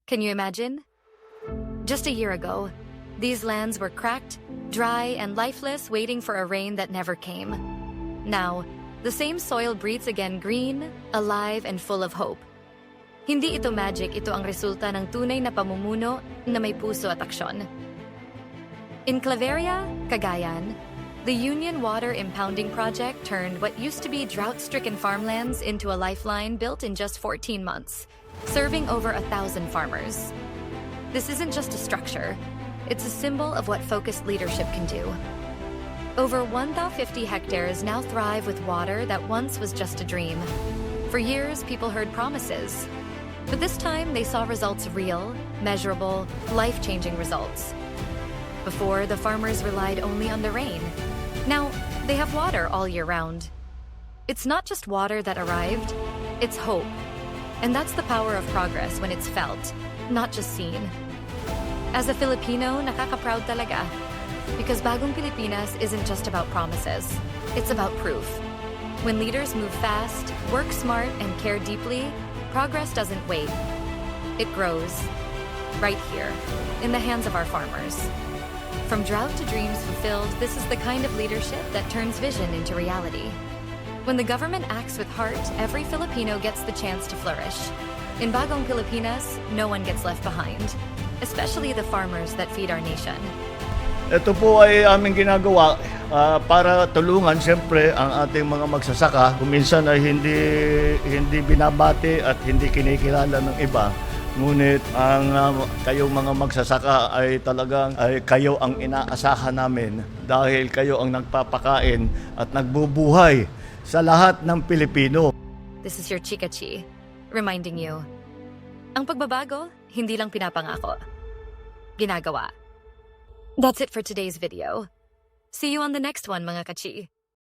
Can you imagine? Just a year ago, these lands were cracked, dry, and lifeless, waiting for a rain that never came. Now, the same soil breathes again green, alive, and full of hope. Hindi ito magic, ito ang resulta ng tunay na pamumuno na may puso at aksyon. In Claveria, Cagayan, the Union Water Impounding Project turned what used to be drought-stricken farmlands into a lifeline built in just 14 months, serving over 1,000 farmers. This isn't just a structure, it's a symbol of what focused leadership can do. Over 1,050 hectares now thrive with water that once was just a dream. For years, people heard promises. But this time, they saw results real, measurable, life-changing results. Before, the farmers relied only on the rain. Now, they have water all year round. It's not just water that arrived, it's hope. And that's the power of progress when it's felt, not just seen. As a Filipino, nakaka-proud talaga. Because Bagong Pilipinas isn't just about promises, it's about proof. When leaders move fast, work smart, and care deeply, progress doesn't wait. It grows. Right here, in the hands of our farmers. From drought to dreams fulfilled, this is the kind of leadership that turns vision into reality. When the government acts with heart, every Filipino gets the chance to flourish. In Bagong Pilipinas, no one gets left behind, especially the farmers that feed our nation. Ito po ay aming ginagawa para tulungan siyempre ang ating mga magsasaka. Kung minsan ay hindi binabati at hindi kinikilala ng iba. Ngunit ang kayong mga magsasaka ay talagang kayo ang inaasahan namin dahil kayo ang nagpapakain at nagbubuhay sa lahat ng Pilipino. This is your Chika Chi, reminding you, ang pagbabago, hindi lang pinapangako. Ginagawa. That's it for today's video. See you on the next one, mga kachi.